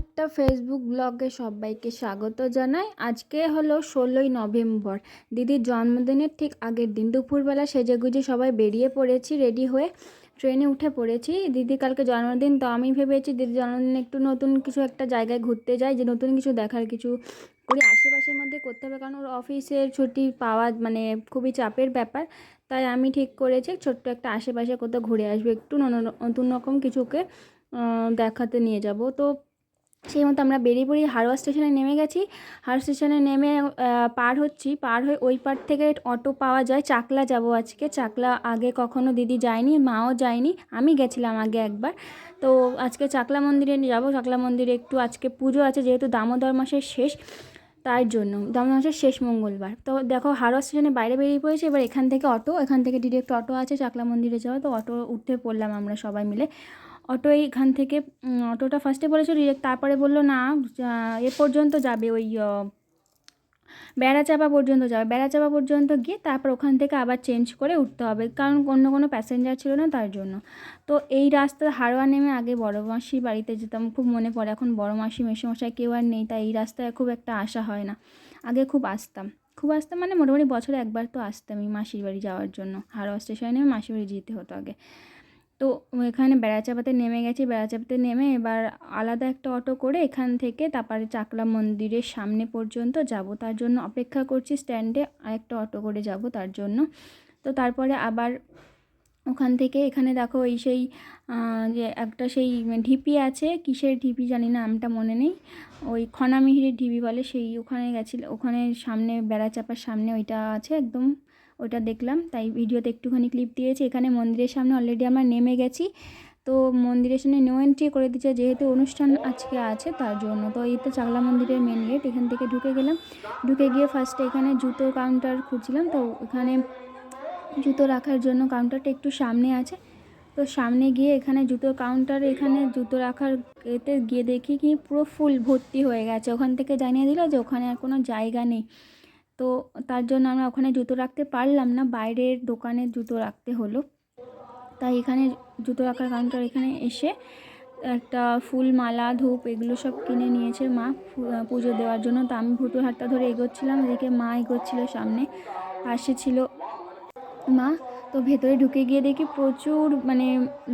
একটা ফেসবুক ব্লগে সবাইকে স্বাগত জানাই। আজকে হলো 16ই নভেম্বর, দিদির জন্মদিনের ঠিক আগের দিন। দুপুরবেলা সেজেগুজে সবাই বেরিয়ে পড়েছি, রেডি হয়ে ট্রেনে উঠে পড়েছি। দিদি কালকে জন্মদিন, তো আমি ভেবেছি দিদির জন্মদিনে একটু নতুন কিছু একটা জায়গায় ঘুরতে যাই, যে নতুন কিছু দেখার কিছু করি, আশেপাশের মধ্যে করতে হবে, কারণ ওর অফিসের ছুটি পাওয়া মানে খুবই চাপের ব্যাপার। তাই আমি ঠিক করেছি ছোট্ট একটা আশেপাশে কোথাও ঘুরে আসবো, একটু নতুন রকম কিছুকে দেখাতে নিয়ে যাব। তো সেই মতো আমরা বেরিয়ে পড়ি, হাওড়া স্টেশনে নেমে গেছি। হাওড়া স্টেশনে নেমে পার হয়ে ওই পার থেকে অটো পাওয়া যায়। চাকলা যাব আজকে। চাকলা আগে কখনো দিদি যায়নি, মাও যায়নি, আমি গেছিলাম আগে একবার। তো আজকে চাকলা মন্দিরে যাব। চাকলা মন্দিরে একটু আজকে পুজো আছে, যেহেতু দামোদর মাসের শেষ, তাই জন্য দামোদর মাসের শেষ মঙ্গলবার। তো দেখো হাওড়া স্টেশনে বাইরে বেরিয়ে পড়েছে। এবার এখান থেকে ডিরেক্ট অটো আছে চাকলা মন্দিরে যাওয়া। তো অটো উঠে পড়লাম আমরা সবাই মিলে। অটো এইখান থেকে অটোটা ফার্স্টে বলেছিল ডিরেক্ট, তারপরে বললো না এ পর্যন্ত যাবে, ওই বেড়াচাপা পর্যন্ত যাবে। বেড়াচাপা পর্যন্ত গিয়ে তারপর ওখান থেকে আবার চেঞ্জ করে উঠতে হবে, কারণ কোনো প্যাসেঞ্জার ছিল না, তার জন্য। তো এই রাস্তা হাওড়া নেমে আগে বড় মাসির বাড়িতে যেতাম, খুব মনে পড়ে। এখন বড় মাসি মেসোমশাই কেউ আর নেই, তাই এই রাস্তায় খুব একটা আসা হয় না। আগে খুব আসতাম মানে মোটামুটি বছরে একবার তো আসতাম এই মাসির বাড়ি যাওয়ার জন্য। হাওড়া স্টেশনে নেমে মাসির বাড়ি যেতে হতো আগে। তো এখানে বেড়াচাপাতে নেমে গেছি। বেড়াচাপাতে নেমে এবার আলাদা একটা অটো করে এখান থেকে তারপরে চাকলা মন্দিরের সামনে পর্যন্ত যাব, তার জন্য অপেক্ষা করছি স্ট্যান্ডে। আরেকটা অটো করে যাব তার জন্য। তো তারপরে আবার ওখান থেকে এখানে দেখো এই সেই যে একটা সেই ঢিপি আছে, কিসের ঢিপি জানি না, নামটা মনে নেই, ওই খনামিহিরের ঢিপি বলে, সেই ওখানে গেছিল। ওখানে সামনে বেড়াচাপার সামনে ওইটা আছে একদম, ওইটা দেখলাম, তাই ভিডিওতে একটুখানি ক্লিপ দিয়েছি। এখানে মন্দিরের সামনে অলরেডি আমরা নেমে গেছি। তো মন্দিরের সামনে নো এন্ট্রি করে দিচ্ছে, যেহেতু অনুষ্ঠান আজকে আছে তার জন্য। তো এই তো চাকলা মন্দিরের মেন গেট, এখান থেকে ঢুকে গেলাম। ঢুকে গিয়ে ফার্স্টে এখানে জুতোর কাউন্টার খুঁজছিলাম। তো এখানে জুতো রাখার জন্য কাউন্টারটা একটু সামনে আছে। তো সামনে গিয়ে এখানে জুতোর কাউন্টারে এখানে জুতো রাখার এতে গিয়ে দেখি কি পুরো ফুল ভর্তি হয়ে গেছে। ওখান থেকে জানিয়ে দিল যে ওখানে আর কোনো জায়গা নেই। তো তার জন্য আমরা ওখানে জুতো রাখতে পারলাম না, বাইরের দোকানে জুতো রাখতে হলো। তাই এখানে জুতো রাখার কাউন্টার এখানে এসে একটা ফুল, মালা, ধূপ এগুলো সব কিনে নিয়েছে মা পুজো দেওয়ার জন্য। তো আমি ভুতুর হাতটা ধরে এগোচ্ছিলাম, এদিকে মা এগোচ্ছিল সামনে, পাশে ছিল মা। তো ভেতরে ঢুকে গিয়ে দেখি প্রচুর মানে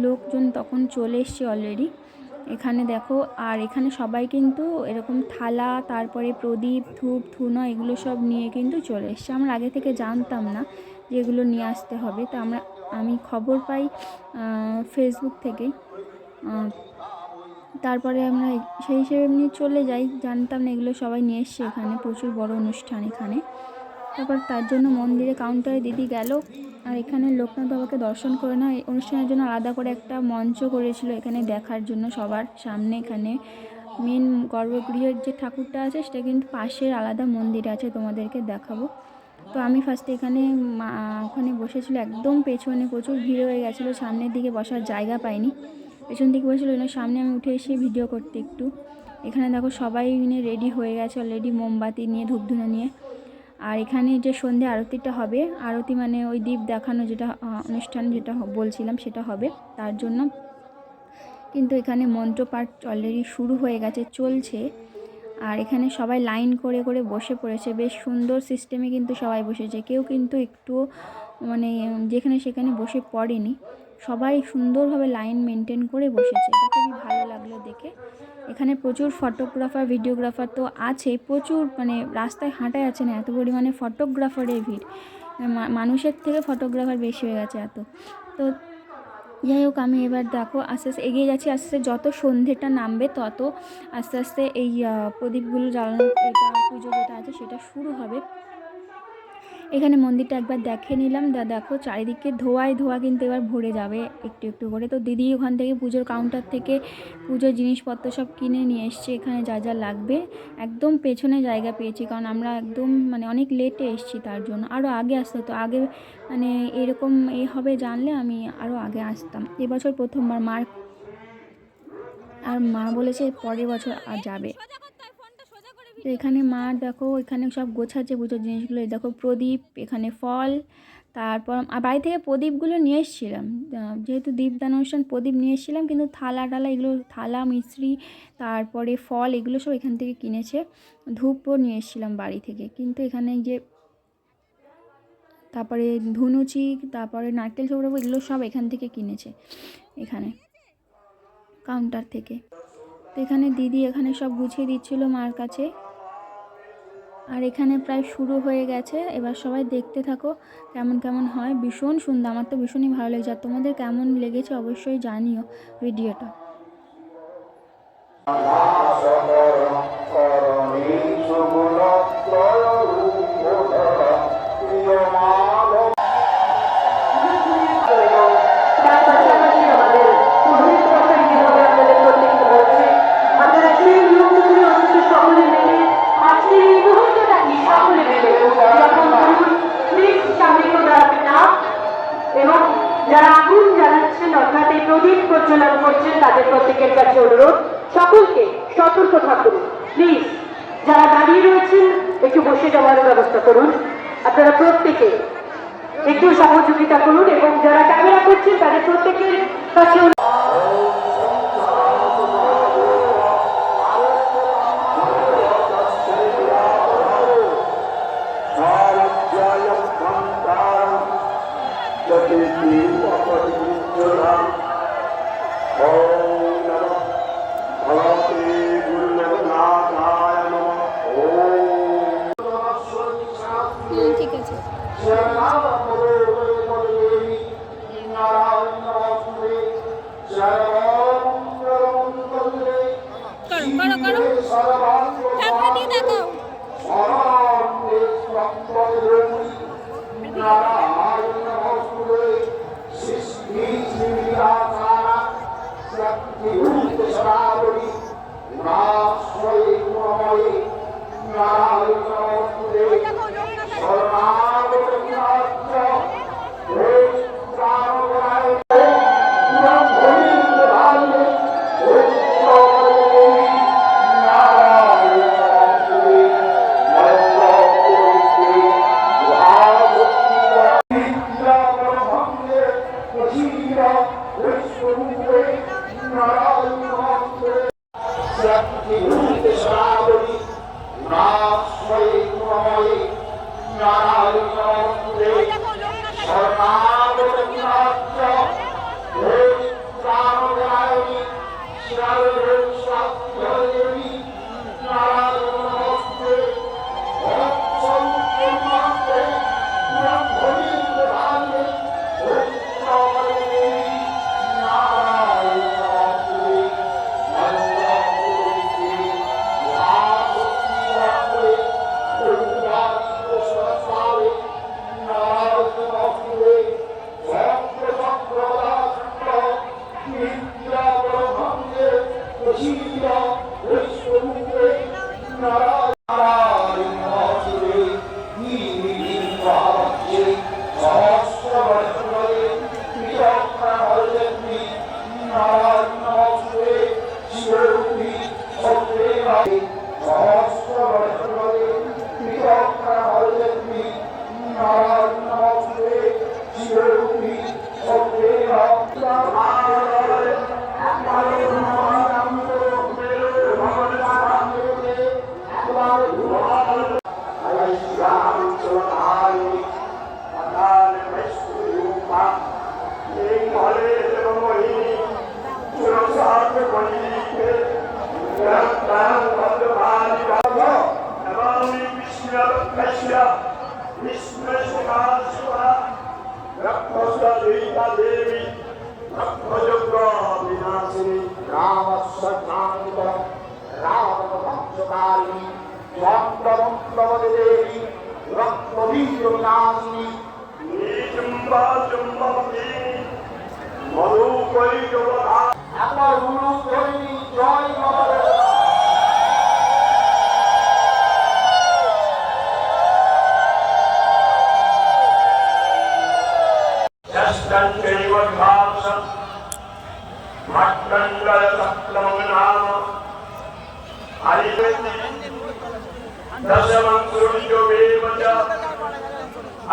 লোকজন তখন চলে এসছে অলরেডি এখানে দেখো। আর এখানে সবাই কিন্তু এরকম থালা, তারপরে প্রদীপ, ধূপ, ধুনো এগুলো সব নিয়ে কিন্তু চলে এসছে। আমরা আগে থেকে জানতাম না যে এগুলো নিয়ে আসতে হবে। তো আমি খবর পাই ফেসবুক থেকে। তারপরে আমরা সেই হিসেবে এমনি চলে যাই, জানতাম না এগুলো সবাই নিয়ে এসছে। এখানে প্রচুর বড় অনুষ্ঠান এখানে। তারপর তার জন্য মন্দিরে কাউন্টারে দিদি গেল। আর এখানে লোকনাথ বাবাকে দর্শন করে না, এই অনুষ্ঠানের জন্য আলাদা করে একটা মঞ্চ করেছিল এখানে দেখার জন্য সবার সামনে। এখানে মেন গর্ভগৃহের যে ঠাকুরটা আছে সেটা কিন্তু পাশের আলাদা মন্দির আছে, তোমাদেরকে দেখাবো। তো আমি ফার্স্টে এখানে ওখানে বসেছিল একদম পেছনে, প্রচুর ভিড় হয়ে গেছিলো, সামনের দিকে বসার জায়গা পাইনি, পেছন দিকে বসেছিল। সামনে আমি উঠে এসে ভিডিও করতে একটু। এখানে দেখো সবাই রেডি হয়ে গেছে অলরেডি, মোমবাতি নিয়ে, ধূপধুনো নিয়ে। আর এখানে যে সন্ধ্যে আরতিটা হবে, আরতি মানে ওই দীপ দেখানো যেটা অনুষ্ঠান যেটা বলছিলাম সেটা হবে, তার জন্য কিন্তু এখানে মন্ত্রপাঠ অলরেডি শুরু হয়ে গেছে, চলছে। আর এখানে সবাই লাইন করে করে বসে পড়েছে, বেশ সুন্দর সিস্টেমে কিন্তু সবাই বসেছে, কেউ কিন্তু একটু মানে যেখানে সেখানে বসে পড়েনি, সবাই সুন্দরভাবে লাইন মেনটেন করে বসেছে। এটা খুবই ভালো লাগলো দেখে। এখানে প্রচুর ফটোগ্রাফার, ভিডিওগ্রাফার তো আছে প্রচুর, মানে রাস্তায় হাঁটা যাচ্ছে না, এত পরিমাণে ফটোগ্রাফারের ভিড়, মানুষের থেকে ফটোগ্রাফার বেশি হয়ে গেছে এত। তো যাই হোক, আমি এবার দেখো আস্তে আস্তে এগিয়ে যাচ্ছি। আস্তে আস্তে যত সন্ধ্যেটা নামবে তত আস্তে আস্তে এই প্রদীপগুলো জ্বালানো, এটা পুজো যেটা আছে সেটা শুরু হবে। এখানে মন্দিরটা একবার দেখে নিলাম। দেখো চারিদিকে ধোঁয়ায় ধোঁয়া, কিন্তু এবার ভরে যাবে একটু একটু করে। তো দিদি ওখান থেকে পুজোর কাউন্টার থেকে পুজোর জিনিসপত্র সব কিনে নিয়ে এসছে, এখানে যা যা লাগবে। একদম পেছনে জায়গা পেয়েছি, কারণ আমরা একদম মানে অনেক লেটে এসেছি, তার জন্য আরও আগে আসতে হতো। আগে মানে এরকম হবে জানলে আমি আরও আগে আসতাম। এবছর প্রথমবার মা বলেছে পরের বছর আর যাবে। তো এখানে মা দেখো এখানে সব গোছাচ্ছে পুজোর জিনিসগুলো। এই দেখো প্রদীপ, এখানে ফল, তারপর বাড়ি থেকে প্রদীপগুলো নিয়ে এসেছিলাম, যেহেতু দীপদান অনুষ্ঠান প্রদীপ নিয়ে এসেছিলাম, কিন্তু থালা টালা এগুলো, থালা মিশ্রি তারপরে ফল এগুলো সব এখান থেকে কিনেছে। ধূপও নিয়ে এসেছিলাম বাড়ি থেকে, কিন্তু এখানে যে তারপরে ধুনুচি তারপরে নারকেল ছোবড়াবো এগুলো সব এখান থেকে কিনেছে, এখানে কাউন্টার থেকে। তো এখানে দিদি এখানে সব গুছিয়ে দিচ্ছিলো মার কাছে। আর এখানে প্রায় শুরু হয়ে গেছে, এবার সবাই দেখতে থাকো কেমন কেমন হয়। ভীষণ সুন্দর, আমার তো ভীষণই ভালো লেগেছে। আর তোমাদের কেমন লেগেছে অবশ্যই জানিও ভিডিওটা। যারা আগুন জ্বালাচ্ছেন অর্থাৎ এই প্রদীপ প্রজ্বলন করছেন তাদের প্রত্যেকের কাছে অনুরোধ সকলকে সতর্ক থাকুন প্লিজ। যারা দাঁড়িয়ে রয়েছেন একটু বসে যাওয়ার ব্যবস্থা করুন, আপনারা প্রত্যেকে একটু সহযোগিতা করুন এবং যারা ক্যামেরা করছেন তাদের প্রত্যেকের কাছে ঠিক আছে।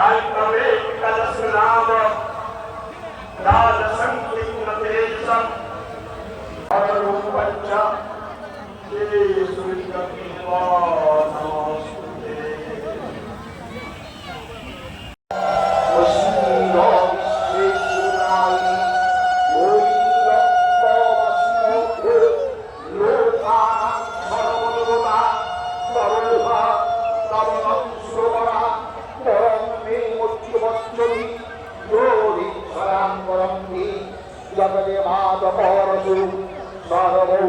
Alphavekadasnam Radasankirnatejasam Ararupancha Jesuridhakiva Namaste Vasindha Vishveshwaraya Govinda Lokana Sarvadota Taruha Tavanam Srovara Param Me Mutyavachari Yori Saram Param Me Jagadevada Parasu Saravo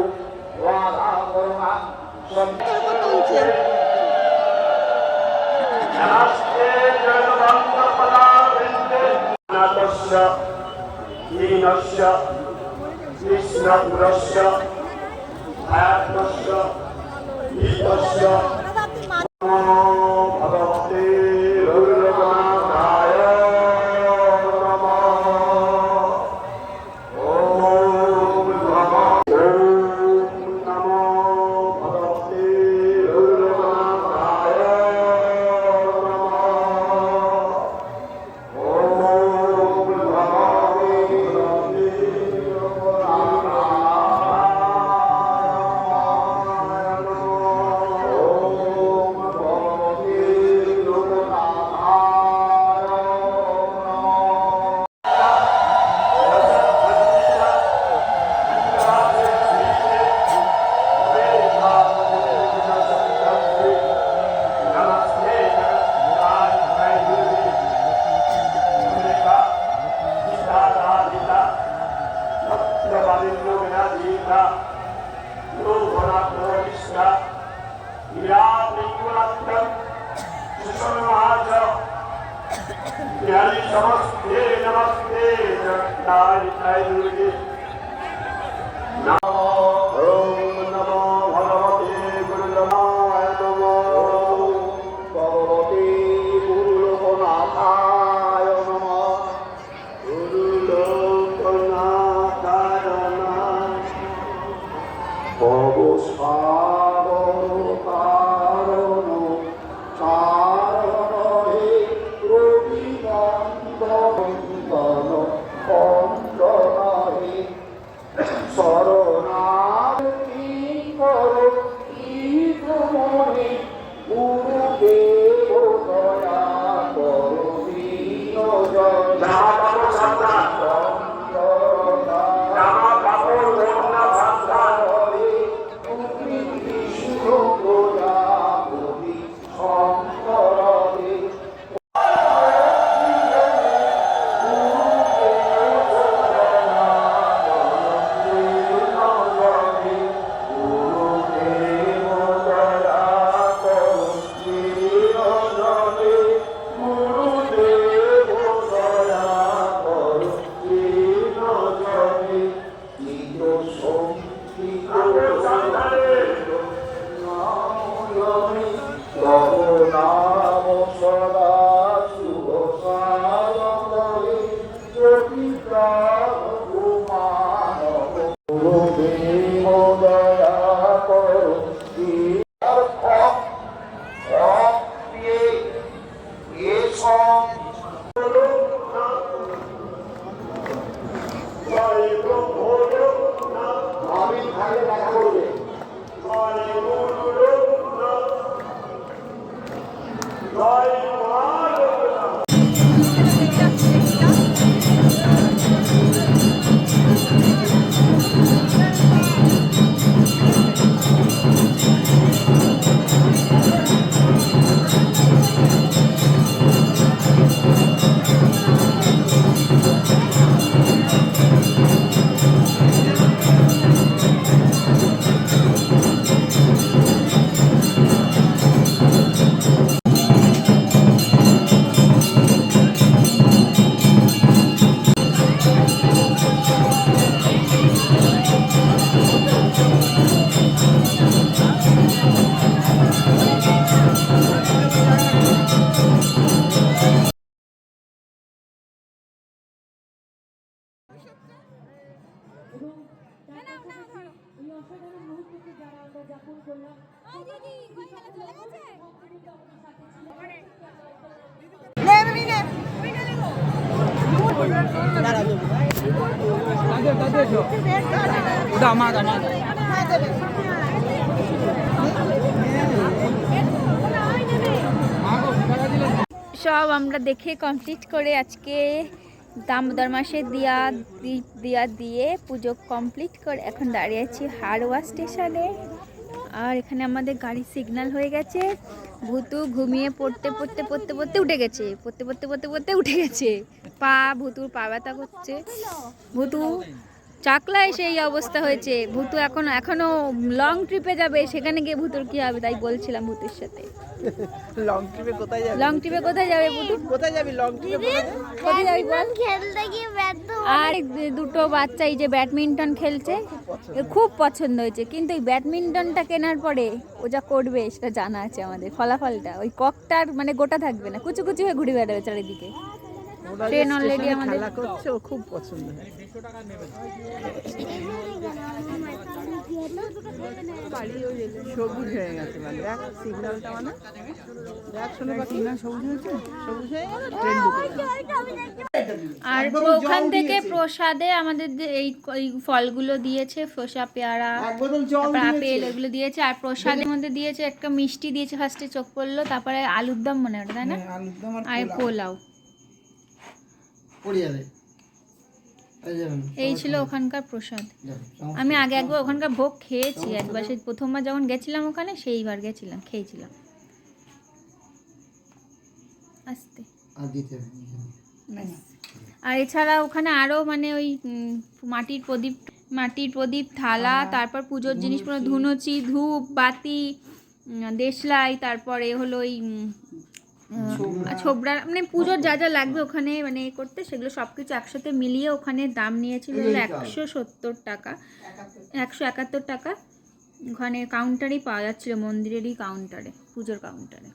Radha Karuna Namaste Janavanta Padarinde Natasya Yinasya Krishna Purasya Ayatmasya Yitasya Bhagavate Raghunathaya Namah Om Namo Bhagavate Raghunathaya Namah Om Namaste, Namaste, Jai Jai Durga. Namo Namo Bhagavate Gurudevaya Namo Bhagavate Gurudevaya Namo Gurudevaya Namo Bhagavate Karano Charano He Robinando Ondanahe Saranagati Karo Idumoni Guru Devo Daya Karo Dino Jaya Nama Santa Nama Kapur Gona Santa Uri Vishnu Goya Uri Sankarade নে সব আমরা দেখে complete করে আজকে দামোদর মাসে দিয়া দিয়ে পুজো complete করে এখন দাঁড়িয়ে আছি হাড়োয়া স্টেশনে। আর এখানে আমাদের গাড়ি সিগন্যাল হয়ে গেছে। ভূতু ঘুমিয়ে পড়তে উঠে গেছে, পড়তে উঠে গেছে। ভূতুর পা ব্যথা করছে। ভূতু চাকলায় সেই অবস্থা হয়েছে। ভূতু এখনো লং ট্রিপে যাবে, সেখানে গিয়ে ভূতুর কি হবে তাই বলছিলাম ভূতুর সাথে। লং ট্রিপে কোথায় যাবি? লং ট্রিপে কোথায় যাবে ভূতু? কোথায় যাবি লং ট্রিপে? কোথায় যাবি বল? আর দুটো বাচ্চা এই যে ব্যাডমিন্টন খেলছে, এর খুব পছন্দ হয়েছে। কিন্তু এই ব্যাডমিন্টনটা কেনার পরে ও যা করবে সেটা জানা আছে আমাদের। ফলাফলটা ওই ককটার মানে গোটা থাকবে না, কুচু কুচু হয়ে ঘুরে বেড়াবে চারিদিকে। ট্রেন অলরেডি আমাদের খেলা করছে, ও খুব পছন্দ হয়। সবুজ হয়ে গেছে মানে দেখ সিগন্যালটা, মানে দেখ শোনো বা সিগন্যাল সবুজ হয়েছে, সবুজ হয়ে গেল, ট্রেন ঢুকে গেল। আর ওখান থেকে প্রসাদে আমাদের এই ফলগুলো দিয়েছে, শসা, পেয়ারা, তারপর আপেল, এগুলো দিয়েছে। আর প্রসাদের মধ্যে দিয়েছে একটা মিষ্টি দিয়েছে, ফার্স্টে চোখ পড়লো, তারপরে আলুর দম মনে হয় তাই না, আর পোলাও। এই ছিল ওখানকার প্রসাদ। আমি আগে একবার ওখানকার ভোগ খেয়েছি, একবার সেই প্রথমবার যখন গেছিলাম ওখানে, সেইবার গেছিলাম, খেয়েছিলাম। আস্তে আর এছাড়া ওখানে আরো মানে ওই মাটির প্রদীপ, থালা, তারপর পুজোর জিনিসপত্র, ধুনুচি, ধূপ, বাতি, দেশলাই, তারপরে হলো ওই ছোবড়া, মানে পুজোর যা যা লাগবে ওখানে মানে করতে, সেগুলো সব কিছু একসাথে মিলিয়ে ওখানে দাম নিয়েছিল 170 টাকা, 171 টাকা। ওখানে কাউন্টারেই পাওয়া যাচ্ছিল, মন্দিরেরই কাউন্টারে, পুজোর কাউন্টারে।